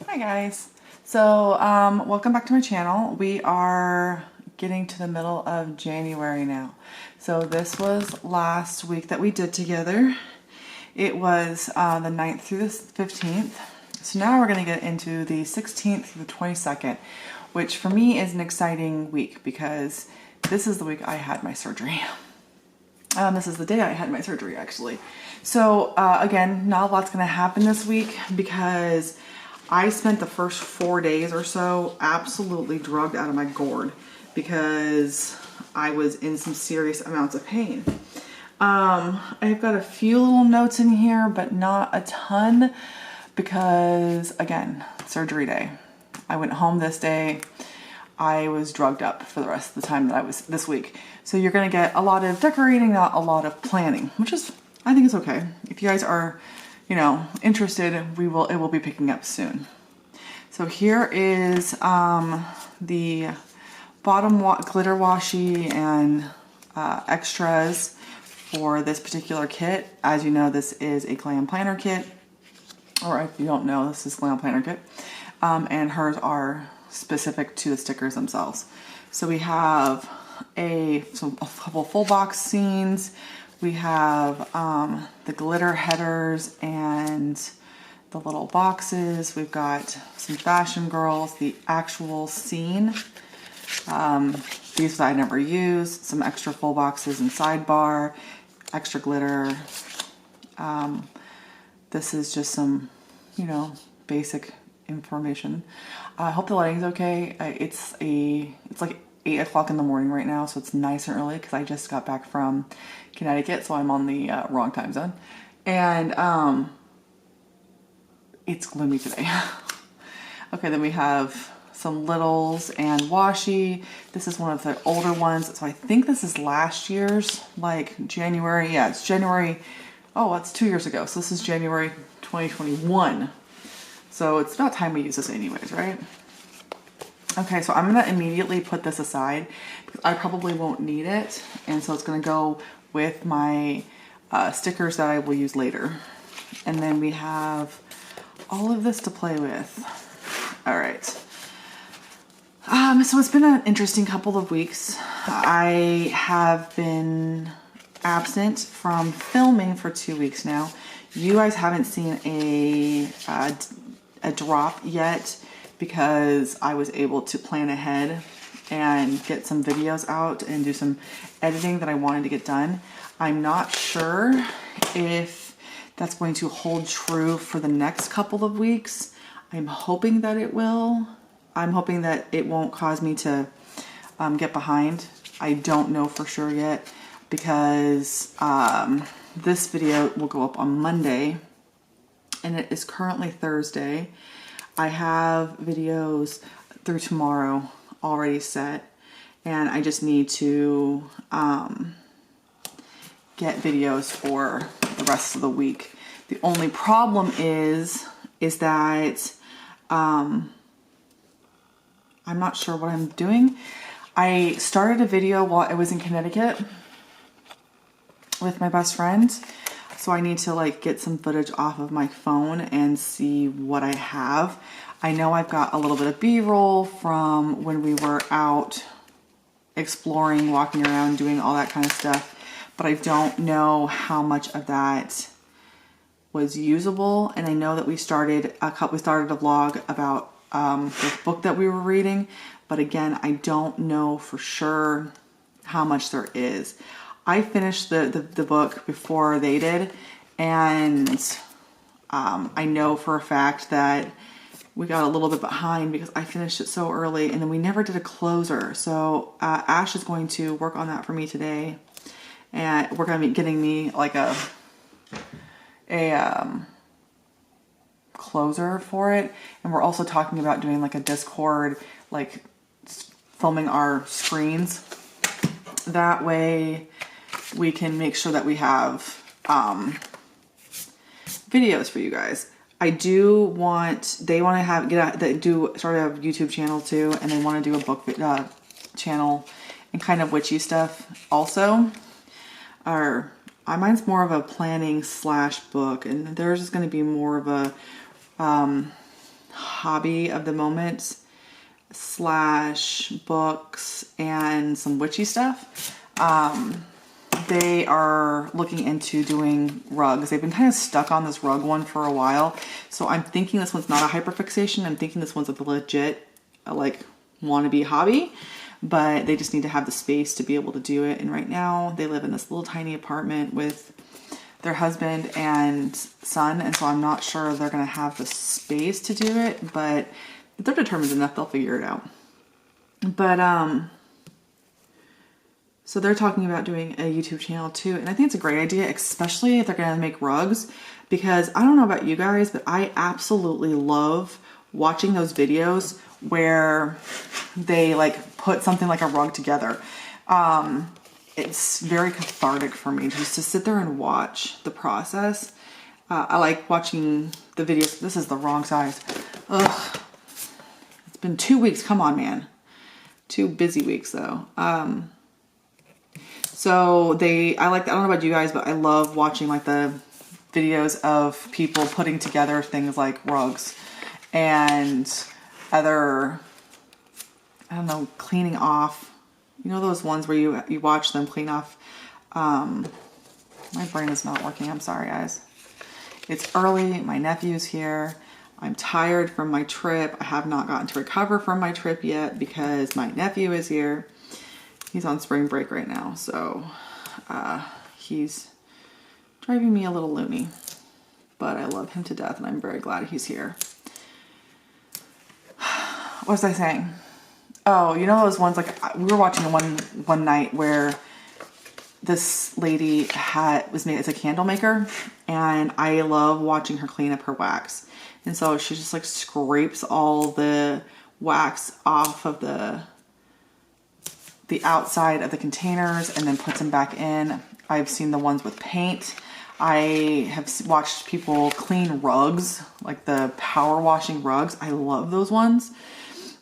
Hi guys. So welcome back to my channel. We are getting to the middle of January now. So this was last week that we did together. It was the 9th through the 15th. So now we're going to get into the 16th through the 22nd, which for me is an exciting week because this is the week I had my surgery. This is the day I had my surgery actually. So again, not a lot's going to happen this week because I spent the first 4 days or so absolutely drugged out of my gourd because I was in some serious amounts of pain. I've got a few little notes in here, but not a ton because, again, surgery day. I went home this day. I was drugged up for the rest of the time that I was this week. So you're going to get a lot of decorating, not a lot of planning, which is, I think it's okay. If you guys are, you know, interested, it will be picking up soon. So here is the bottom glitter washi and extras for this particular kit. As you know, this is a Glam Planner Kit, or if you don't know, this is Glam Planner Kit, and hers are specific to the stickers themselves. So we have a couple full box scenes. We have the glitter headers and the little boxes. We've got some fashion girls, the actual scene. These I never used. Some extra full boxes and sidebar, extra glitter. This is just some, you know, basic information. I hope the lighting's okay. It's like 8 o'clock in the morning right now, so it's nice and early because I just got back from Connecticut, so I'm on the wrong time zone. And it's gloomy today. Okay, then we have some littles and washi. This is one of the older ones, so I think this is last year's, like January. Yeah, it's January. Oh, that's 2 years ago. So this is January 2021. So it's about time we use this anyways, right? Okay, so I'm gonna immediately put this aside because I probably won't need it. And so it's gonna go with my stickers that I will use later. And then we have all of this to play with. All right. So it's been an interesting couple of weeks. I have been absent from filming for 2 weeks now. You guys haven't seen a drop yet because I was able to plan ahead and get some videos out and do some editing that I wanted to get done. I'm not sure if that's going to hold true for the next couple of weeks. I'm hoping that it will. I'm hoping that it won't cause me to get behind. I don't know for sure yet because this video will go up on Monday and it is currently Thursday. I have videos through tomorrow already set and I just need to get videos for the rest of the week. The only problem is that I'm not sure what I'm doing. I started a video while I was in Connecticut with my best friend. So I need to like get some footage off of my phone and see what I have. I know I've got a little bit of B-roll from when we were out exploring, walking around, doing all that kind of stuff, but I don't know how much of that was usable. And I know that we started a vlog about the book that we were reading, but again, I don't know for sure how much there is. I finished the book before they did, and I know for a fact that we got a little bit behind because I finished it so early, and then we never did a closer. So Ash is going to work on that for me today, and we're going to be getting me like a closer for it. And we're also talking about doing like a Discord, like filming our screens. That way we can make sure that we have videos for you guys. I do want, they want to have, start a YouTube channel too, and they want to do a book channel and kind of witchy stuff also. Mine's more of a planning / book, and theirs is going to be more of a hobby of the moment slash books and some witchy stuff. They are looking into doing rugs. They've been kind of stuck on this rug one for a while. So I'm thinking this one's not a hyperfixation. I'm thinking this one's a legit, like, wannabe hobby. But they just need to have the space to be able to do it. And right now they live in this little tiny apartment with their husband and son. And so I'm not sure they're going to have the space to do it. But if they're determined enough, they'll figure it out. But, so they're talking about doing a YouTube channel too. And I think it's a great idea, especially if they're going to make rugs. Because I don't know about you guys, but I absolutely love watching those videos where they like put something like a rug together. It's very cathartic for me just to sit there and watch the process. I like watching the videos. This is the wrong size. Ugh. It's been 2 weeks. Come on, man. 2 busy weeks though. So I like, I don't know about you guys, but I love watching like the videos of people putting together things like rugs and other, I don't know, cleaning off. You know those ones where you watch them clean off. My brain is not working. I'm sorry, guys. It's early. My nephew's here. I'm tired from my trip. I have not gotten to recover from my trip yet because my nephew is here. He's on spring break right now, so he's driving me a little loony. But I love him to death, and I'm very glad he's here. What was I saying? Oh, you know those ones, like, we were watching one night where this lady was made as a candle maker, and I love watching her clean up her wax. And so she just like scrapes all the wax off of the outside of the containers and then puts them back in. I've seen the ones with paint. I have watched people clean rugs, like the power washing rugs. I love those ones.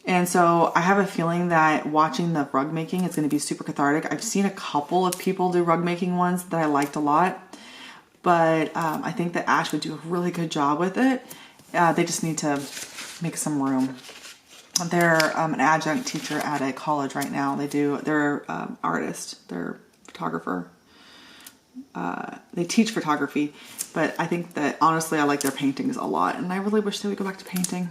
And so I have a feeling that watching the rug making is going to be super cathartic. I've seen a couple of people do rug making ones that I liked a lot, but I think that Ash would do a really good job with it. They just need to make some room. They're an adjunct teacher at a college right now. They're artist, they're photographer. They teach photography, but I think that honestly I like their paintings a lot, and I really wish they would go back to painting.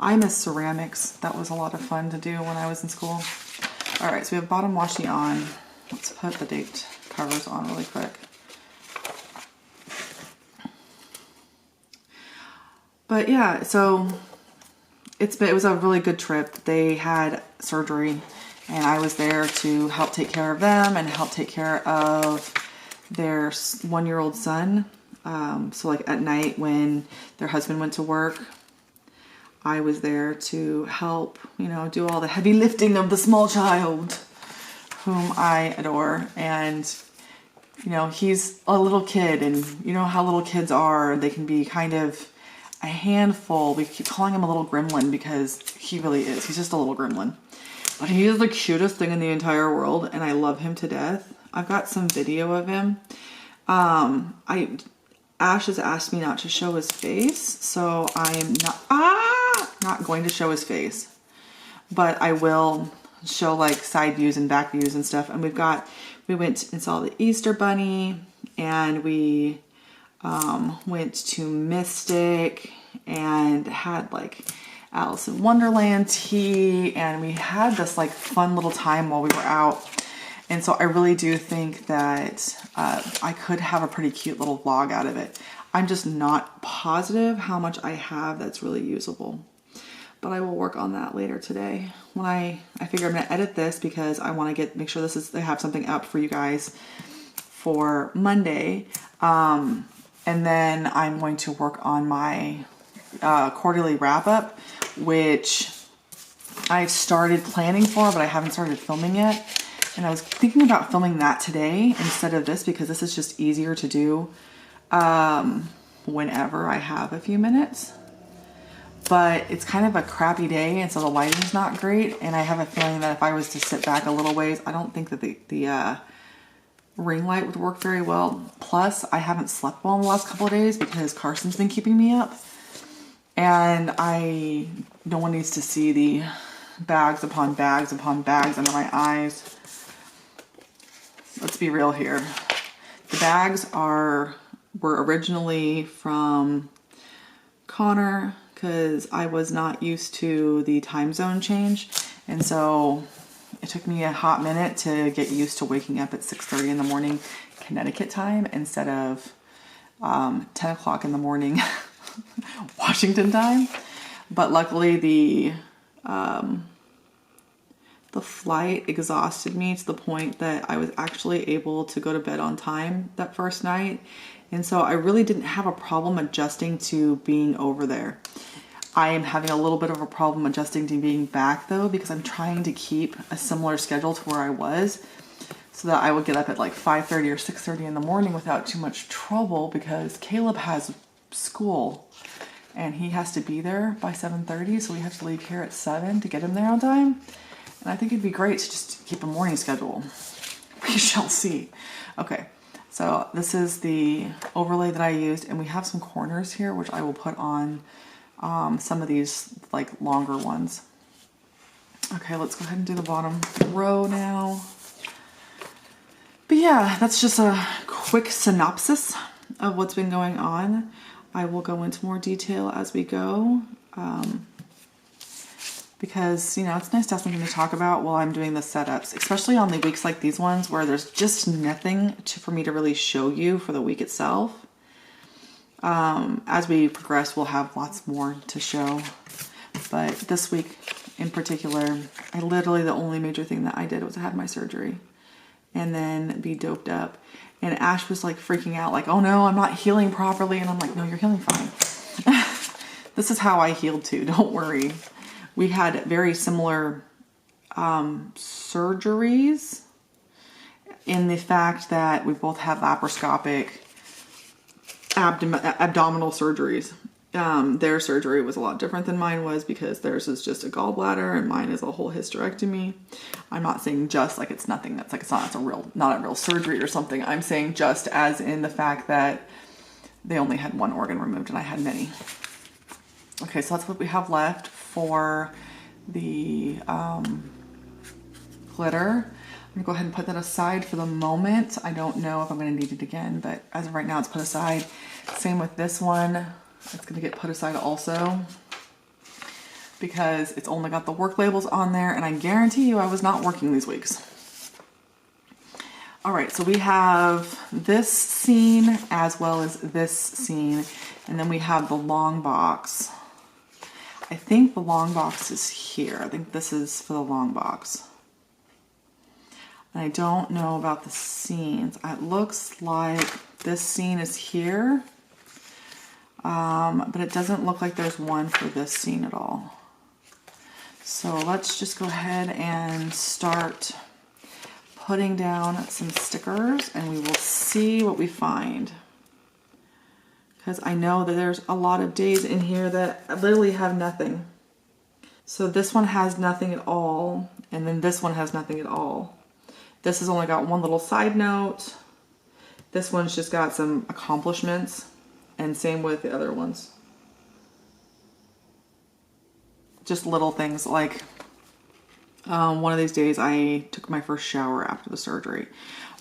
I miss ceramics. That was a lot of fun to do when I was in school. All right, so we have bottom washi on. Let's put the date covers on really quick. But yeah, so it was a really good trip. They had surgery, and I was there to help take care of them and help take care of their 1-year-old son. So like at night when their husband went to work, I was there to help, do all the heavy lifting of the small child, whom I adore. And, he's a little kid, and you know how little kids are. They can be kind of a handful. We keep calling him a little gremlin because he really is. He's just a little gremlin. But he is the cutest thing in the entire world, and I love him to death. I've got some video of him. Ash has asked me not to show his face, so I'm not going to show his face. But I will show like side views and back views and stuff. And we went and saw the Easter Bunny, and we went to Mystic and had like Alice in Wonderland tea, and we had this like fun little time while we were out. And so I really do think that I could have a pretty cute little vlog out of it. I'm just not positive how much I have that's really usable. But I will work on that later today. When I figure I'm gonna edit this because I want to make sure I have something up for you guys for Monday. And then I'm going to work on my quarterly wrap up, which I've started planning for, but I haven't started filming yet. And I was thinking about filming that today instead of this because this is just easier to do whenever I have a few minutes. But it's kind of a crappy day, and so the lighting's not great. And I have a feeling that if I was to sit back a little ways, I don't think that the ring light would work very well. Plus, I haven't slept well in the last couple of days because Carson's been keeping me up. And no one needs to see the bags upon bags upon bags under my eyes. Let's be real here. The bags were originally from Connor because I was not used to the time zone change. And so it took me a hot minute to get used to waking up at 6:30 in the morning Connecticut time instead of 10 o'clock in the morning Washington time. But luckily the flight exhausted me to the point that I was actually able to go to bed on time that first night. And so I really didn't have a problem adjusting to being over there. I am having a little bit of a problem adjusting to being back though, because I'm trying to keep a similar schedule to where I was so that I would get up at like 5:30 or 6:30 in the morning without too much trouble, because Caleb has school and he has to be there by 7:30. So we have to leave here at 7 to get him there on time. And I think it'd be great to just keep a morning schedule. We shall see. Okay, so this is the overlay that I used, and we have some corners here, which I will put on some of these like longer ones. Okay, let's go ahead and do the bottom row now. But yeah, that's just a quick synopsis of what's been going on. I will go into more detail as we go. Because, you know, it's nice to have something to talk about while I'm doing the setups, especially on the weeks like these ones where there's just nothing for me to really show you for the week itself. As we progress, we'll have lots more to show. But this week in particular, the only major thing that I did was I had my surgery and then be doped up. And Ash was like freaking out, like, oh no, I'm not healing properly. And I'm like, no, you're healing fine. This is how I healed too, don't worry. We had very similar surgeries in the fact that we both had laparoscopic abdominal surgeries. Their surgery was a lot different than mine was because theirs is just a gallbladder and mine is a whole hysterectomy. I'm not saying just like it's nothing that's like it's not a real surgery or something. I'm saying just as in the fact that they only had one organ removed and I had many. Okay, so that's what we have left for the glitter. I'm gonna go ahead and put that aside for the moment. I don't know if I'm gonna need it again, but as of right now, it's put aside. Same with this one. It's gonna get put aside also because it's only got the work labels on there, and I guarantee you I was not working these weeks. All right, so we have this scene as well as this scene, and then we have the long box. I think the long box is here. I think this is for the long box. And I don't know about the scenes. It looks like this scene is here, but it doesn't look like there's one for this scene at all. So let's just go ahead and start putting down some stickers and we will see what we find. Because I know that there's a lot of days in here that literally have nothing. So this one has nothing at all, and then this one has nothing at all. This has only got one little side note. This one's just got some accomplishments, and same with the other ones. Just little things like one of these days I took my first shower after the surgery,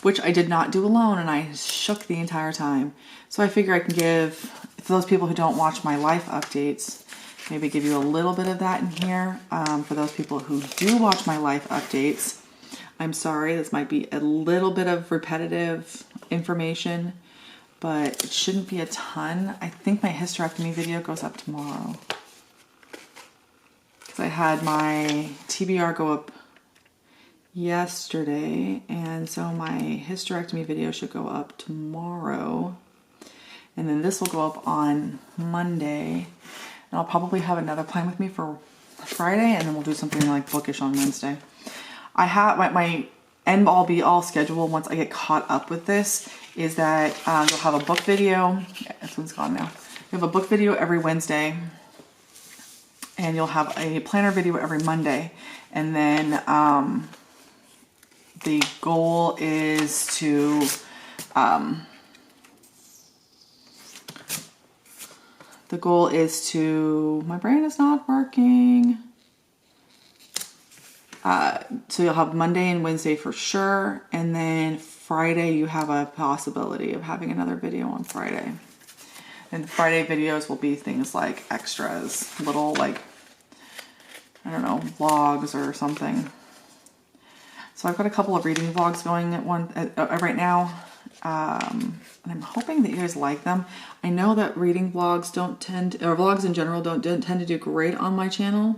which I did not do alone, and I shook the entire time. So I figure I can give, for those people who don't watch my life updates, maybe give you a little bit of that in here. For those people who do watch my life updates, I'm sorry, this might be a little bit of repetitive information, but it shouldn't be a ton. I think my hysterectomy video goes up tomorrow. Because I had my TBR go up yesterday, and so my hysterectomy video should go up tomorrow. And then this will go up on Monday. And I'll probably have another plan with me for Friday, and then we'll do something like bookish on Wednesday. I have my end all be all schedule once I get caught up with this is that you'll have a book video. Yeah, this one's gone now. You have a book video every Wednesday, and you'll have a planner video every Monday. And then the goal is to the goal is to, my brain is not working. So you'll have Monday and Wednesday for sure. And then Friday, you have a possibility of having another video on Friday. And the Friday videos will be things like extras, little like, I don't know, vlogs or something. So I've got a couple of reading vlogs going right now. And I'm hoping that you guys like them. I know that reading vlogs or vlogs in general don't tend to do great on my channel,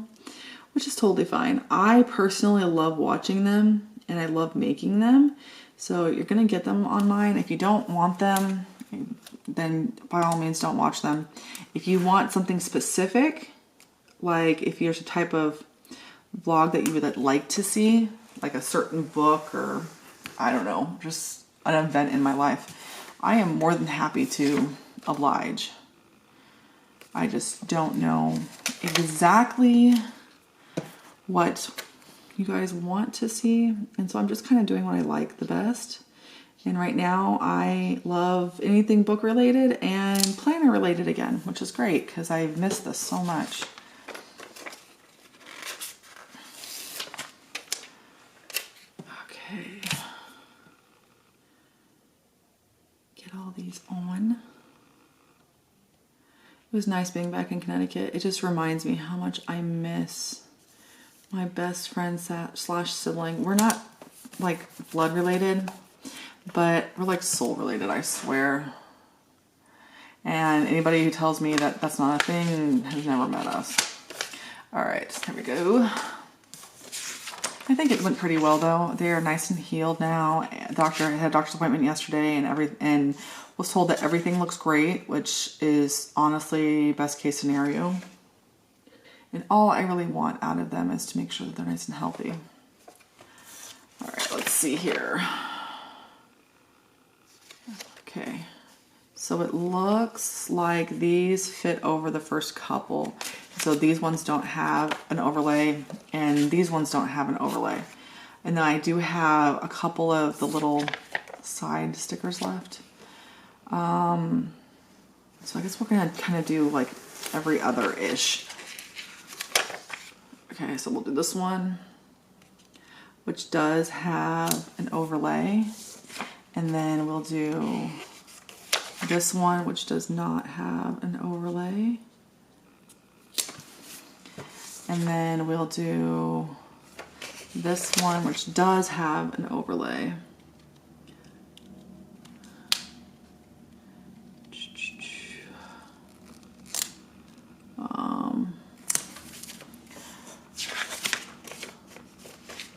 which is totally fine. I personally love watching them and I love making them. So you're going to get them on mine. If you don't want them, then by all means don't watch them. If you want something specific, like if there's a type of vlog that you would like to see, like a certain book or I don't know, just an event in my life, I am more than happy to oblige. I just don't know exactly what you guys want to see, and so I'm just kind of doing what I like the best. And right now I love anything book related and planner related again, which is great because I've missed this so much. Okay, get all these on. It was nice being back in Connecticut. It just reminds me how much I miss my best friend slash sibling. We're not like blood related, but we're like soul related, I swear. And anybody who tells me that that's not a thing has never met us. All right, here we go. I think it went pretty well though. They are nice and healed now. I had a doctor's appointment yesterday and was told that everything looks great, which is honestly best case scenario. And all I really want out of them is to make sure that they're nice and healthy. All right, let's see here. Okay, so it looks like these fit over the first couple. So these ones don't have an overlay and these ones don't have an overlay. And then I do have a couple of the little side stickers left. So I guess we're gonna kind of do like every other-ish. Okay, so we'll do this one, which does have an overlay. And then we'll do this one, which does not have an overlay. And then we'll do this one, which does have an overlay.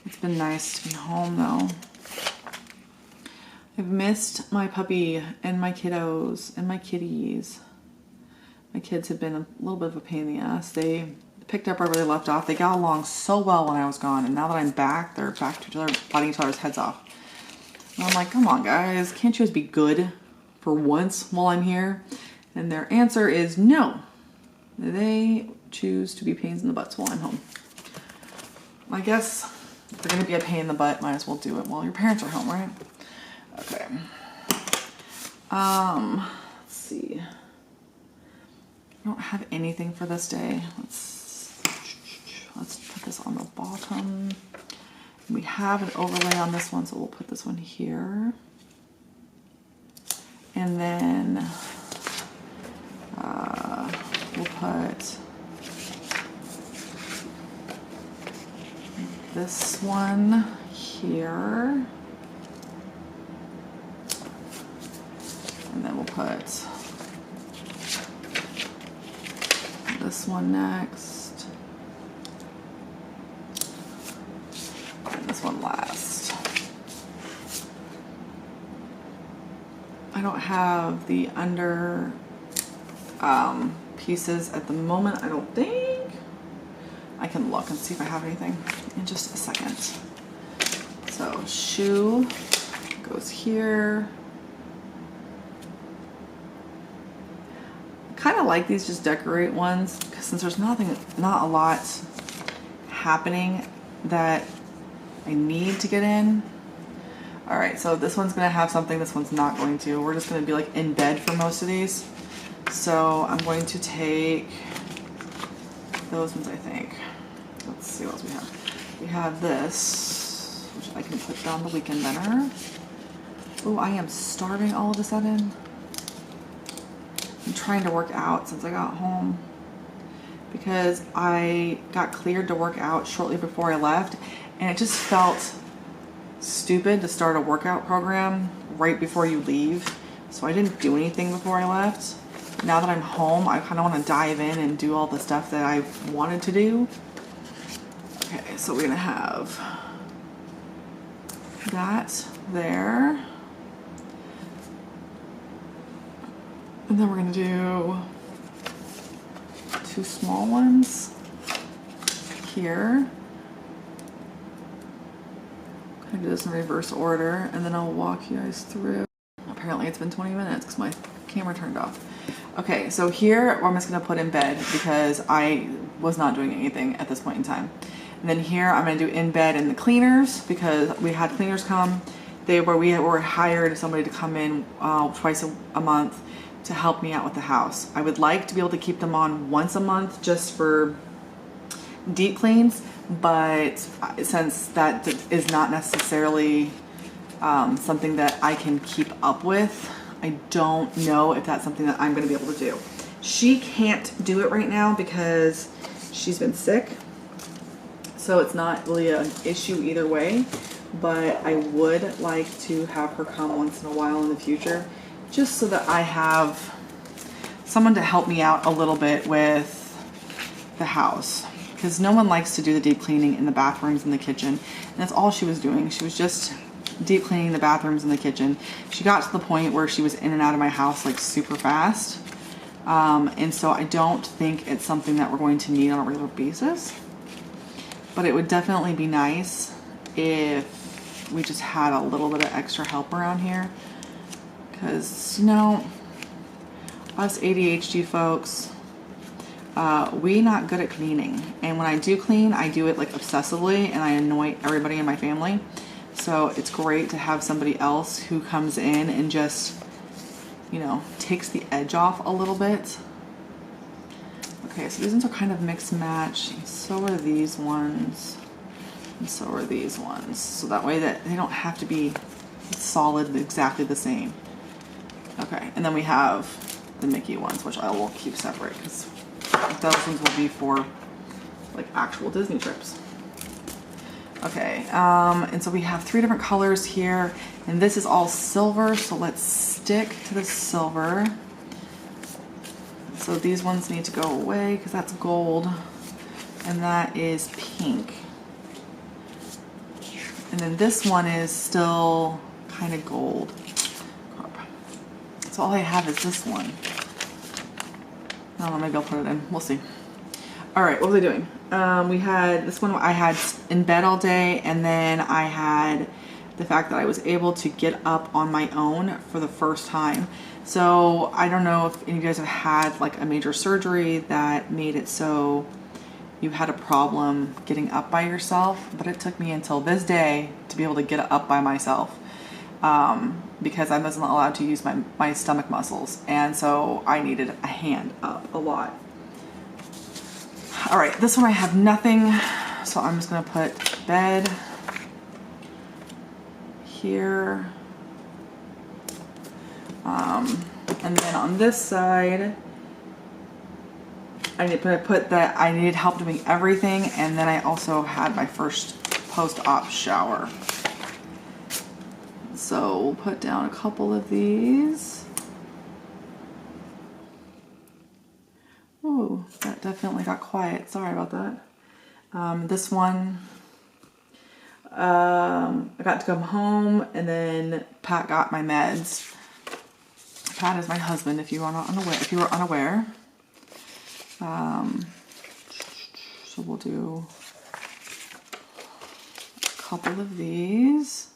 It's been nice to be home though. I've missed my puppy and my kiddos and my kitties. My kids have been a little bit of a pain in the ass. They picked up right where they left off. They got along so well when I was gone, and now that I'm back, they're back to each other, biting each other's heads off. And I'm like, come on guys, can't you just be good for once while I'm here? And their answer is no. They choose to be pains in the butts while I'm home. I guess if they're gonna be a pain in the butt, might as well do it while your parents are home, right? Okay. Let's see. I don't have anything for this day. Let's put this on the bottom. We have an overlay on this one, so we'll put this one here. And then we'll put this one here. And then we'll put this one next. And this one last. I don't have the under pieces at the moment, I don't think. I can look and see if I have anything in just a second. So shoe goes here. Kind of like these just decorate ones because since there's not a lot happening that I need to get in. All right, so this one's gonna have something, this one's not going to. We're just gonna be like in bed for most of these. So I'm going to take those ones, I think. Let's see what else we have. We have this, which I can put down the weekend dinner. Oh, I am starving all of a sudden. I'm trying to work out since I got home because I got cleared to work out shortly before I left, and it just felt stupid to start a workout program right before you leave. So I didn't do anything before I left. Now that I'm home, I kind of want to dive in and do all the stuff that I wanted to do. Okay, so we're gonna have that there. And then we're gonna do 2 small ones here. I'm gonna do this in reverse order, and then I'll walk you guys through. Apparently it's been 20 minutes because my camera turned off. Okay, so here I'm just gonna put in bed because I was not doing anything at this point in time. And then here I'm gonna do in bed and the cleaners because we had cleaners come. We were hired somebody to come in twice a month to help me out with the house. I would like to be able to keep them on once a month just for deep cleans, but since that is not necessarily something that I can keep up with, I don't know if that's something that I'm gonna be able to do. She can't do it right now because she's been sick, so it's not really an issue either way, but I would like to have her come once in a while in the future, just so that I have someone to help me out a little bit with the house, because no one likes to do the deep cleaning in the bathrooms and the kitchen, and that's all she was doing. She was just deep cleaning the bathrooms and the kitchen. She got to the point where she was in and out of my house like super fast, and so I don't think it's something that we're going to need on a regular basis, but it would definitely be nice if we just had a little bit of extra help around here. Because, you know, us ADHD folks, we not good at cleaning. And when I do clean, I do it like obsessively, and I annoy everybody in my family. So it's great to have somebody else who comes in and just, you know, takes the edge off a little bit. Okay, so these ones are kind of mixed match. And so are these ones. And so are these ones. So that way that they don't have to be solid exactly the same. Okay, and then we have the Mickey ones, which I will keep separate because those ones will be for like actual Disney trips. Okay, and so we have 3 different colors here, and this is all silver, so let's stick to the silver. So these ones need to go away because that's gold, and that is pink. And then this one is still kind of gold. So all I have is this one. I don't know, maybe I'll put it in. We'll see. All right, what was I doing? We had this one I had in bed all day, and then I had the fact that I was able to get up on my own for the first time. So I don't know if any of you guys have had like a major surgery that made it so you had a problem getting up by yourself, but it took me until this day to be able to get up by myself. Because I wasn't allowed to use my stomach muscles, and so I needed a hand up a lot. All right, this one I have nothing, so I'm just gonna put bed here. And then on this side, I put that I needed help doing everything, and then I also had my first post-op shower. So we'll put down a couple of these. Oh, that definitely got quiet. Sorry about that. This one, I got to come home, and then Pat got my meds. Pat is my husband, if you are not unaware. If you were unaware, so we'll do a couple of these.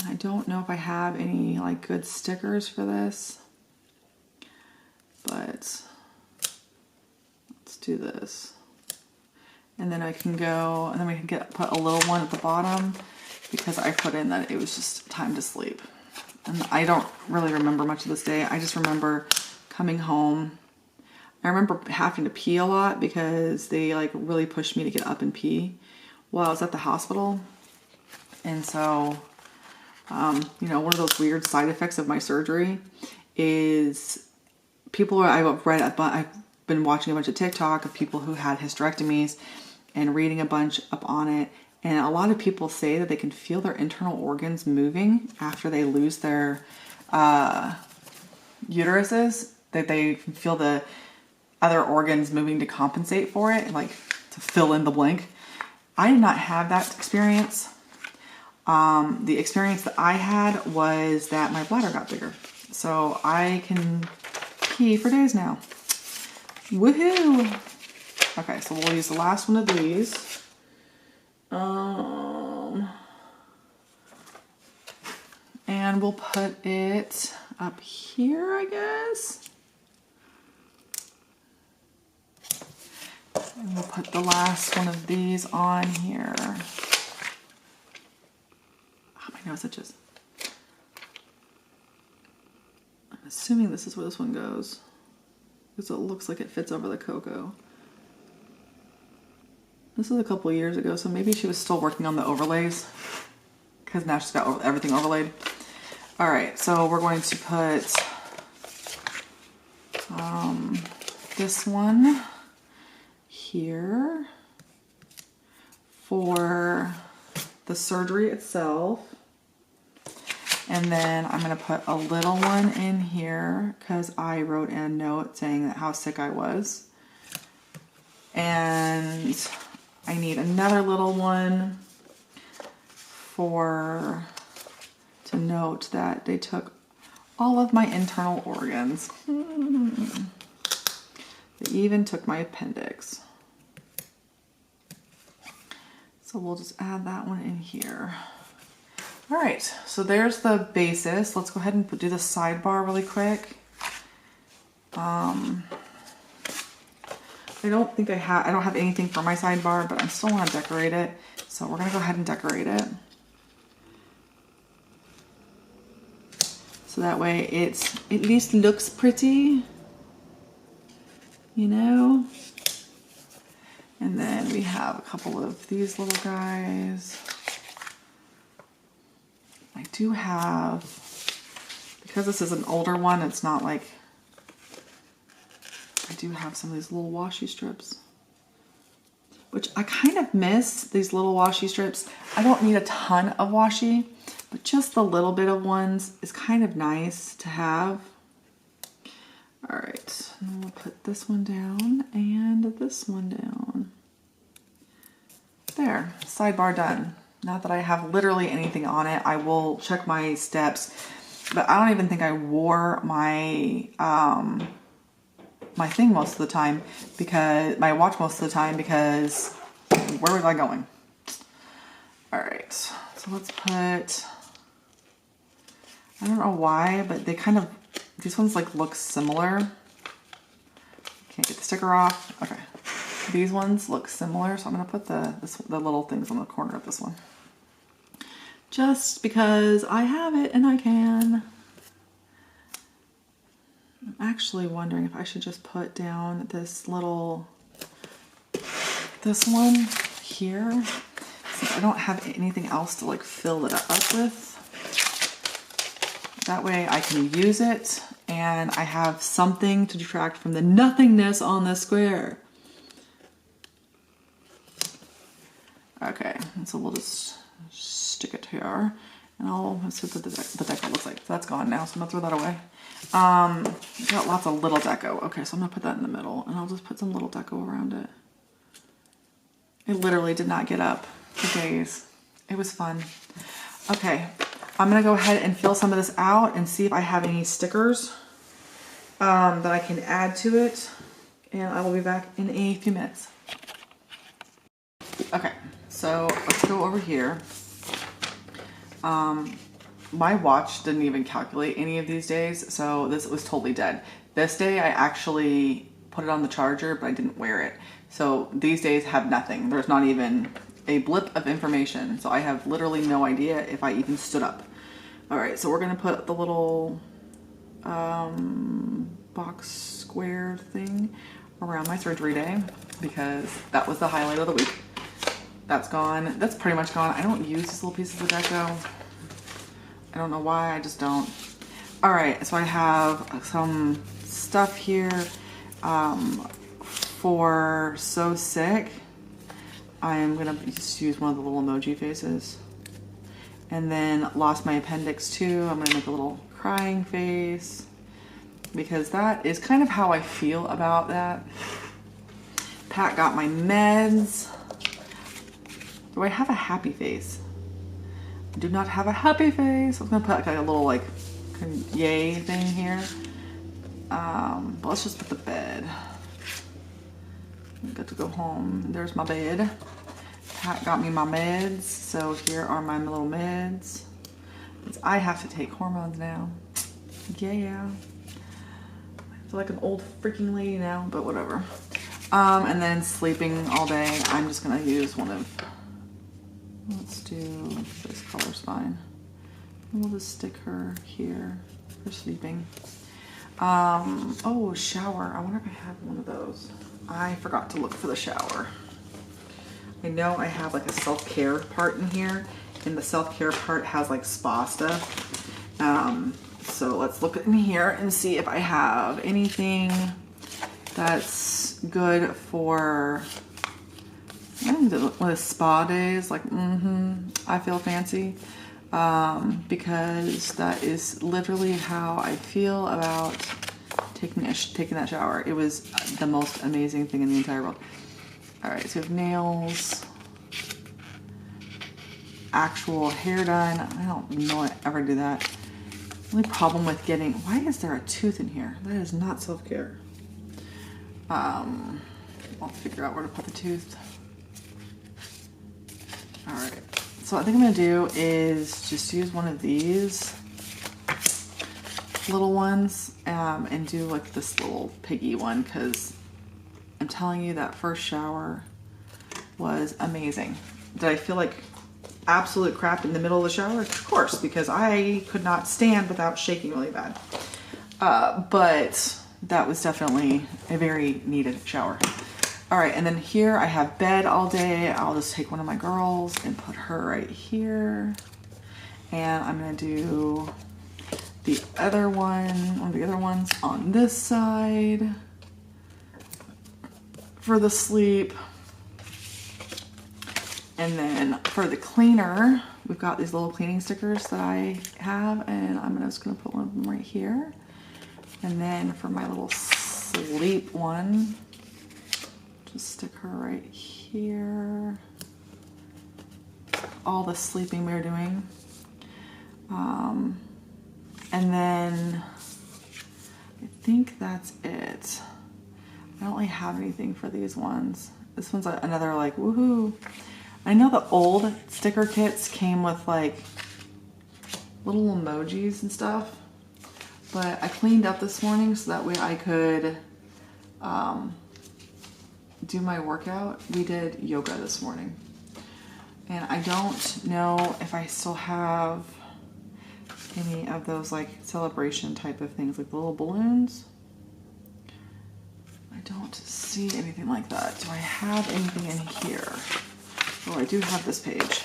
I don't know if I have any like good stickers for this, but let's do this. And then I can go, and then we can put a little one at the bottom because I put in that it was just time to sleep. And I don't really remember much of this day. I just remember coming home. I remember having to pee a lot because they like really pushed me to get up and pee while I was at the hospital. And so, you know, one of those weird side effects of my surgery is I've been watching a bunch of TikTok of people who had hysterectomies and reading a bunch up on it. And a lot of people say that they can feel their internal organs moving after they lose their uteruses, that they can feel the other organs moving to compensate for it, like to fill in the blank. I did not have that experience. The experience that I had was that my bladder got bigger. So I can pee for days now. Woohoo! Okay, so we'll use the last one of these. And we'll put it up here, I guess. And we'll put the last one of these on here. Oh, my nose itches. I'm assuming this is where this one goes, because it looks like it fits over the cocoa. This was a couple of years ago, so maybe she was still working on the overlays, because now she's got everything overlaid. All right, so we're going to put this one here for the surgery itself. And then I'm going to put a little one in here because I wrote in a note saying how sick I was. And I need another little one to note that they took all of my internal organs. They even took my appendix. So we'll just add that one in here. All right, so there's the basis. Let's go ahead and do the sidebar really quick. I don't have anything for my sidebar, but I still want to decorate it. So we're gonna go ahead and decorate it. So that way it at least looks pretty, you know? And then we have a couple of these little guys. I do have, because this is an older one, it's not like, I do have some of these little washi strips, which I kind of miss, these little washi strips. I don't need a ton of washi, but just the little bit of ones is kind of nice to have. All right, and we'll put this one down and this one down. There, sidebar done. Not that I have literally anything on it. I will check my steps, but I don't even think I wore my my thing most of the time, because my watch most of the time, because where was I going? All right, so let's put, I don't know why, but they kind of, these ones like look similar. Can't get the sticker off. Okay. These ones look similar, so I'm going to put the little things on the corner of this one. Just because I have it and I can. I'm actually wondering if I should just put down this one here, since I don't have anything else to like fill it up with. That way I can use it and I have something to detract from the nothingness on the square. Okay, and so we'll just stick it here, and let's see what the deco looks like. So that's gone now, so I'm gonna throw that away. Got lots of little deco. Okay, so I'm gonna put that in the middle, and I'll just put some little deco around it. It literally did not get up for days. It was fun. Okay, I'm gonna go ahead and fill some of this out and see if I have any stickers that I can add to it, and I will be back in a few minutes. Okay, so let's go over here. My watch didn't even calculate any of these days, so this was totally dead. This day I actually put it on the charger, but I didn't wear it. So these days have nothing. There's not even a blip of information. So I have literally no idea if I even stood up. All right, so we're gonna put the little box square thing around my surgery day because that was the highlight of the week. That's gone. That's pretty much gone. I don't use these little pieces of deco. I don't know why, I just don't. All right, so I have some stuff here for So Sick. I'm gonna just use one of the little emoji faces. And then lost my appendix too. I'm gonna make a little crying face because that is kind of how I feel about that. Pat got my meds. Do I have a happy face? I do not have a happy face. I'm gonna put like a little like yay thing here. But let's just put the bed. I got to go home. There's my bed. Pat got me my meds, so here are my little meds. I have to take hormones now. Yeah. I feel like an old freaking lady now, but whatever. And then sleeping all day. I'm just gonna use one of, let's do, this color's fine. We'll just stick her here for sleeping. Oh, shower. I wonder if I have one of those. I forgot to look for the shower. I know I have like a self-care part in here, and the self-care part has like spa stuff. So let's look in here and see if I have anything that's good for one of the spa days. Like, I feel fancy, because that is literally how I feel about taking that shower. It was the most amazing thing in the entire world. All right, so we have nails, actual hair done. I don't know I ever do that. The only problem with getting, why is there a tooth in here? That is not self-care. I'll figure out where to put the tooth. All right, so what I think I'm gonna do is just use one of these little ones and do like this little piggy one, because I'm telling you that first shower was amazing. Did I feel like absolute crap in the middle of the shower? Of course, because I could not stand without shaking really bad. But that was definitely a very needed shower. All right, and then here I have bed all day. I'll just take one of my girls and put her right here. And I'm gonna do the other one, one of the other ones on this side for the sleep. And then for the cleaner, we've got these little cleaning stickers that I have, and I'm just gonna put one of them right here. And then for my little sleep one, just stick her right here. All the sleeping we're doing. And then I think that's it. I don't really have anything for these ones. This one's another like, woohoo. I know the old sticker kits came with like little emojis and stuff, but I cleaned up this morning so that way I could do my workout. We did yoga this morning, and I don't know if I still have any of those like celebration type of things, like the little balloons. I don't see anything like that. Do I have anything in here? Oh, I do have this page.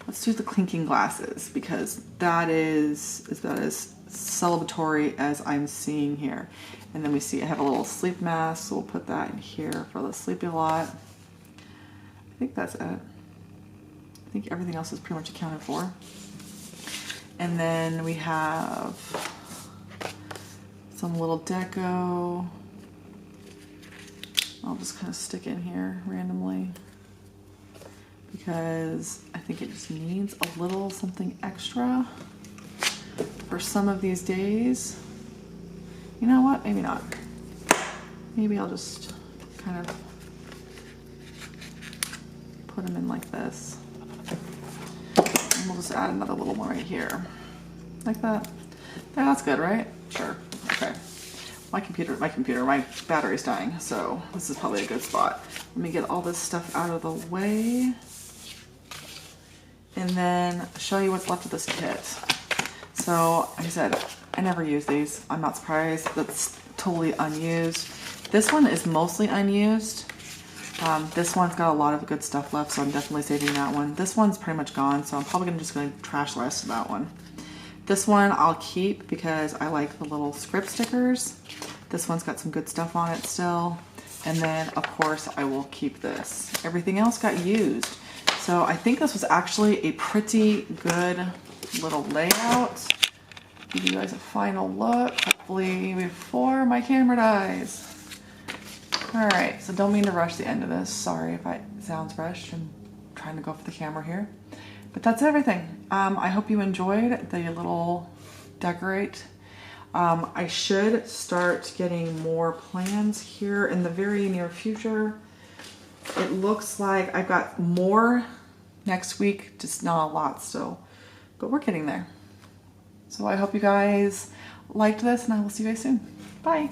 Let's do the clinking glasses, because that is about as celebratory as I'm seeing here. And then we see I have a little sleep mask, so we'll put that in here for the sleepy lot. I think that's it. I think everything else is pretty much accounted for. And then we have some little deco. I'll just kind of stick in here randomly because I think it just needs a little something extra for some of these days. You know what? Maybe not. Maybe I'll just kind of put them in like this. And we'll just add another little one right here. Like that. Yeah, that's good, right? Sure. Okay. My battery's dying, so this is probably a good spot. Let me get all this stuff out of the way. and then show you what's left of this kit. So, like I said, I never use these. I'm not surprised. That's totally unused. This one is mostly unused. This one's got a lot of good stuff left, so I'm definitely saving that one. This one's pretty much gone, so I'm probably just going to trash the rest of that one. This one I'll keep because I like the little script stickers. This one's got some good stuff on it still. And then, of course, I will keep this. Everything else got used. So I think this was actually a pretty good little layout. Give you guys a final look, hopefully before my camera dies. All right, so don't mean to rush the end of this. Sorry if it sounds rushed. I'm trying to go for the camera here. But that's everything. I hope you enjoyed the little decorate. I should start getting more plans here in the very near future. It looks like I've got more next week, just not a lot still, but we're getting there. So I hope you guys liked this, and I will see you guys soon. Bye.